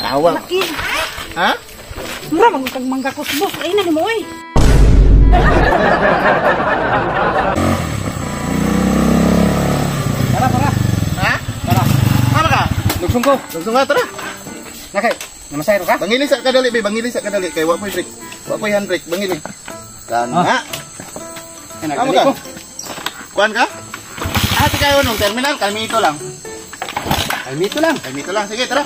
Awal. Laki. Ha? Mura magkag manggakos boss. Ay na mo oy. Tara. Ha? Tara. Ano ka? Lugsong ko. Lugsong ka, tara. Nakay. Namasayro ka? Bangili sa kadali, be. Bangili sa kadali. Kay wapoy break. Wapoy handbrake. Bangili. Kan nga. Kamu ka? Kuan ka? Ate kayo nung terminal. Kami ito lang. Kami ito lang. Kami ito lang. Sige, tara.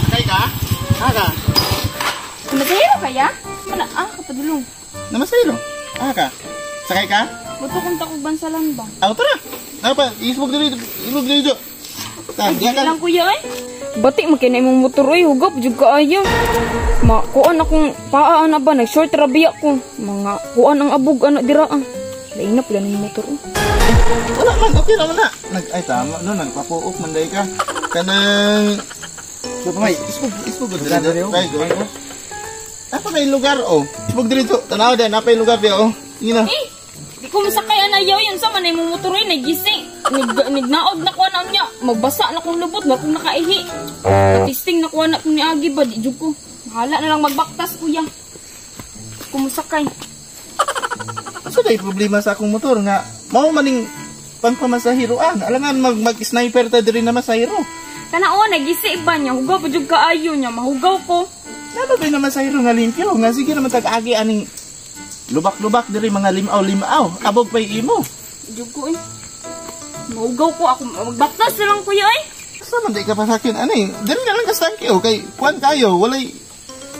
Sakay ka? Aga. Namasayro kaya? Mana kapadulong. Namasayro. Aga. Sakay ka? Buto kong takugban sa lambang. Aw, tara. Apa? Isbog dito. Isbog dito. Diyan ka. Lang kuya ay. Bati makinay mong motor ay hugap jud kaayo. Kuan akong paa na ba nag-short rabiya ko. Mga kuan ang abog ana dira ah. Lainap lang yung motor. Wala man, okay naman na. Ay tama no, nagpapuok man day ka. Kanang May. isbog dito. Ay go. Apa na yung lugar oh? Isbog dito. Tanaw din, apa yung lugar dia oh? Ina. Di ko masakay na yaw yun sa manay mong motor ay nagising. Nignaod na kuha na niya. Magbasa na kong lubot na kung nakaihi. Testing na kuha na kung niagi ba. Di jud ko. Mahala na lang magbaktas kuya. Kumusakay. Asa day problema sa akong motor nga mao maning pangpamasahiro alangan mag-sniper ta diri na masahiro. Kana o nagisi ba niya. Hugaw pa jud kaayo niya. Mahugaw ko. Ano ba na masahiro nga limpyo nga sige naman tag-agi aning lubak-lubak diri mga limaw-limaw. Abog pay imo. Jud ko eh. Mahugaw ko ako. Magbaktas na lang kuya eh. Asa man day ka pa sakin ani? Diri na lang ka stanky oh kay kuan kayo walay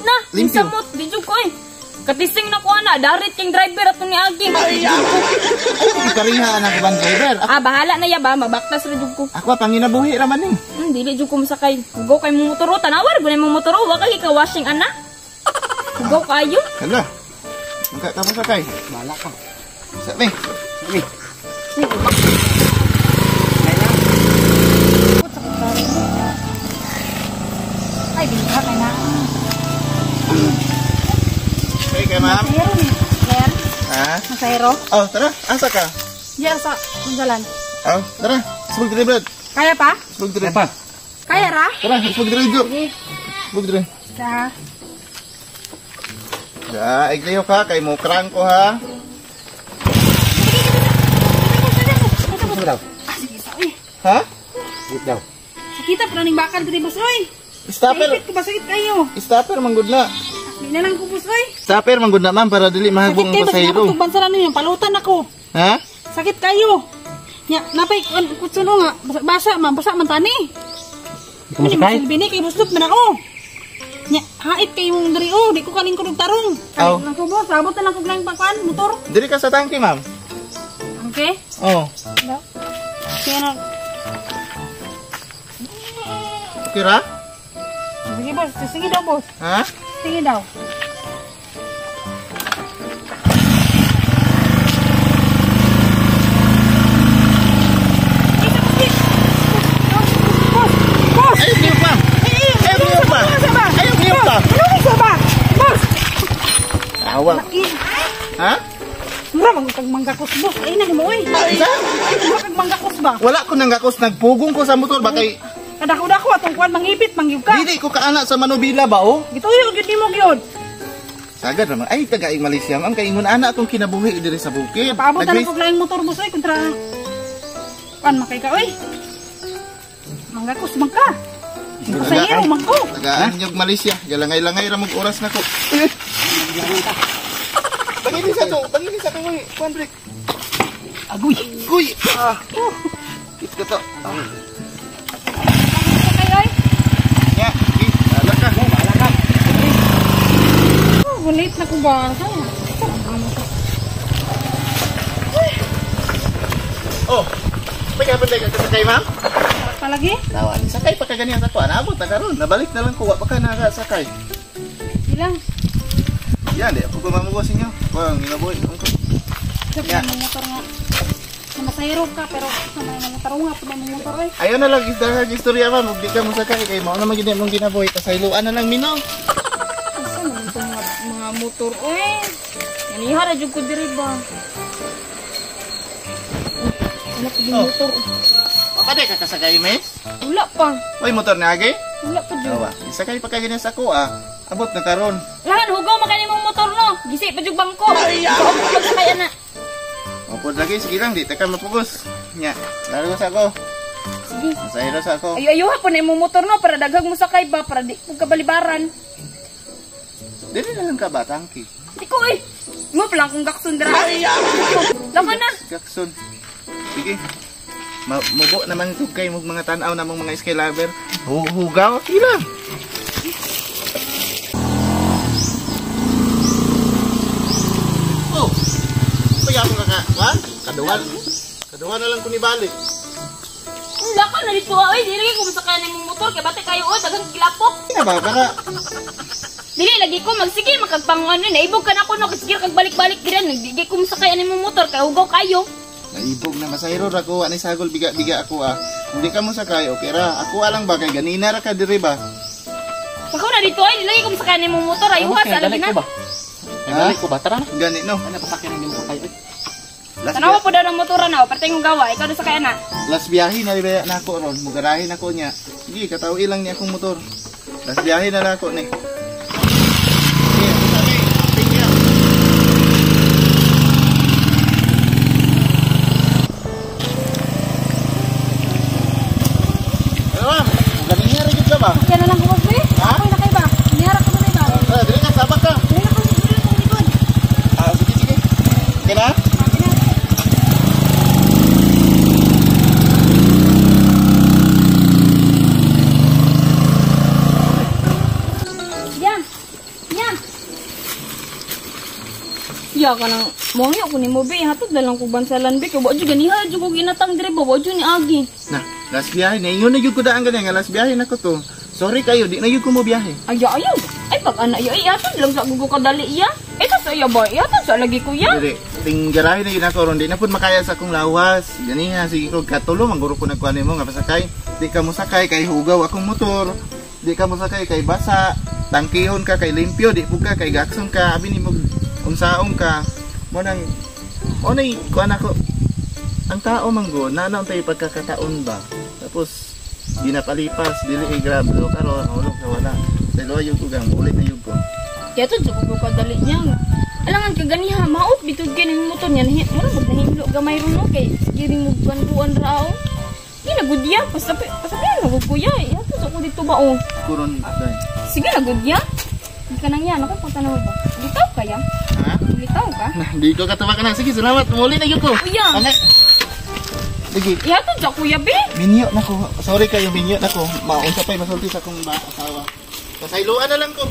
Na, limpyo. samot. Di jud ko eh. Katisting na kuha na. Darit king driver at ni Agi. Ay ikariha na ban driver. Bahala na ya ba. Mabaktas rin jud ko. Ako panginabuhi ra man ni. Dili jud ko masakay. Hugaw kay mong motor. Tanawar, gunay mong motor. Wa kay ka washing ana. Hugaw kayo. Hala. Magka ka masakay. Malak ka. Sabi. Sige. Ay bilha kay na. Okay kay ma'am. Masayro ni. Claire. Ha? Masayro. Oh, tara. Asa ka? Diya sa jalan. Oh, tara. Isbog diri brad. Kaya pa? Isbog diri. Apa? Kaya ra? Tara, isbog diri jo. Sige. Isbog diri. Sa Ya, iglayo ka kay mo crank ko ha. Gusto daw. sige sa uy. Ha? Git daw. Sakita pa ning bakal diri boss oy. Stopper. Ipit ko ba sakit kayo? Stopper manggod na. Di na lang ko boss oy. Stopper manggod na ma'am para dili mahagbong ang pasahero. Sakit bansaran niyo palutan ako. Ha? Sakit kayo. Nya napay kutsuno nga basa man tani. Di ka masakay? Bini kay buslot man ako. Nya hait kay mong diri oh, di ko kaling ko tarong. Aw. Ay, nako boss, sabot na lang ko lang pangkuan motor. Diri ka sa tangke ma'am. Okay? Oh. No. Kaya na, Okay ra? sige boss, sige daw boss. Ha? Sige daw. Ayun niyo pa. Ayun niyo pa. Ayun niyo pa. Ano sa ba? Boss! Awal. Laki. Ha? Mura magkag manggakos boss. Ay na mo oy. Isa? Mura kag manggakos ba? Wala ko nang gakos nagpugong ko sa motor ba kay Kadako-dako atong kuan mangipit mangyug ka. dili ko kaana sa manubila ba oh? Gituyo gyud nimo gyud. Sagad naman. Ay, tagaing Malaysia. Ang kaingon ana akong kinabuhi diri sa bukid. Paabot na lang kog laing motor boss oy kontra kuan makay ka oy. Manggakos man ka. Pasahero man ko. Tagaan niyog Malaysia. Galangay-langay ra mong oras nako. Pangili sa to. Pangili sa to. Kuan break. Agoy. Kuy. Ah. Ito to. Sakay oy. Ya, okay. Ala ka. Malak ka. Bulit na ko ba? Oh. Pagka pa tayo sakay ma'am? Palagi? Nawan. Sakay pa ka ganyan sa kuan. Abot ta karon. Nabalik na lang ko wa pa ka nakasakay. Ilang? Yan, di ako pamamuwas inyo. Wang ginabuhi ko. Sa motor nga. Masayro ka pero sa mga motor nga pa mga motor oy. Ayaw na lang istorya ma'am. Huwag di ka mo sakay. Kaya mo na magiging mong ginabuhi. Pasayluan na lang minaw. Isa mga motor. Uy, nanihara dyan ko diri ba? Wala pa din Oh. motor. Papa di ka kasagay, miss? Wala pa. Uy, motor na agi? Wala pa dyan. Awa, isakay pa kayo sa ako Abot na karon. Lahan, hugaw makani mong motor no. Gisi pa dyan bangko. Ikaw ako magsakay na. Opo lagi, sige lang, di ka mapugos. Nya, laro sa ako. Sige. Masahiro sa ako. Ayo hapon na imong motor no. Para daghag mo sakay ba. Para di kong kabalibaran. Dili na lang ka ba, tangki? Hindi ko eh. Mo palang kong gaksun dira. Laman na. Jackson. Sige. Mubo naman ito kay mga tanaw na mga ski lover. Hugaw, sige lang. Oh, kaya ako kakakuan? Kaduhan na lang ko ni balik. Wala ka na dito. Ay, dili ko masakay na imong motor. Kaya bate kayo o. Daghang kilapok. Kaya ba, para Dili lagi ko magsige makagpangon ni naibog ka na ko no kasi kag balik-balik gid nagdigay ko sakay ani mo motor kay ugaw kayo. naibog na masahiro ra ko ani sagol biga ako Hindi ka mo sakay, okay ra. Ako alang ba kay ganina ra ka diri ba? Pagko na dito ay lagi ko masakay ani mo motor ay uha sa lagi na. Balik ko ba? Tara na. Gani no. Ano pasakyan ng sakay? Tanawa po daw ng motor na parte ng gawa ikaw na sakay na. Last biyahe na riba na ako ron, mugarahin ako niya. Sige, kataw ilang niya akong motor. Last biyahe na ako ni. Sige, sabi, thank you. Ano? Ganina rin ka ba? Kaya na lang ko ba? Ha? Ako na kayo ba? Niyara ko na ba? Dili ka, sabak ka. Dili na ko siguro sa likod. Sige, sige. Okay na? Yan. Yan. Ya ka nang mongyo ko ni mo be hatod na lang ko bansalan be kay wa jud ganiha jud ko ginatang dire ba wa jud ni agi. Na, last biyahe na. Ingon na yun ko daan ganyan. Last biyahe na ko to. Sorry kayo, di na yun ko mo biyahe. Ayaw. Ay pag ana ya ay hatod lang sa gugo kadali iya. Ito sa iya ba? Hatod sa lagi ko ya. Dili, ting garahe na yun ako ron. Di na po makaya sa akong lawas. Ganiha, sige ko katulo. Mangguro ko nagkuhan mo nga pasakay. Di ka mo sakay kay hugaw akong motor. Di ka mo sakay kay basa. Tangkihon ka kay limpyo. Di po ka kay gakson ka. Abi ni mo unsaon ka. Mo nang, o na'y kuhan ako. Ang tao manggo, nanaon tayo pagkakataon ba? Tapos, di napalipas. Dili kay grab. Do karon hulog sa wala. Dalo yung tugang, ulit na yung ko. Kaya to sa gugo kadali niya. Alangan ka ganiha maot bitud kay ning motor niya. Mura mo nahimlo gamay ron no kay giring mo banduan rao. Di na gudya pasapi na gud kuya. Hatod sa ko dito ba oh. Kuron, dahil. Sige na gudya. Di ka nang yan ako punta na ba. Litaw kaya? Ha? Litaw ka? Nah, di ko katawa ka na. Sige, salamat. Muli na yun ko. Kuya. Anak. Sige. Ihatod sa kuya be. Minyo na ko. Sorry kayo, minyo na ko. Maunsa pa'y masulti sa akong asawa. Pasayloan na lang ko.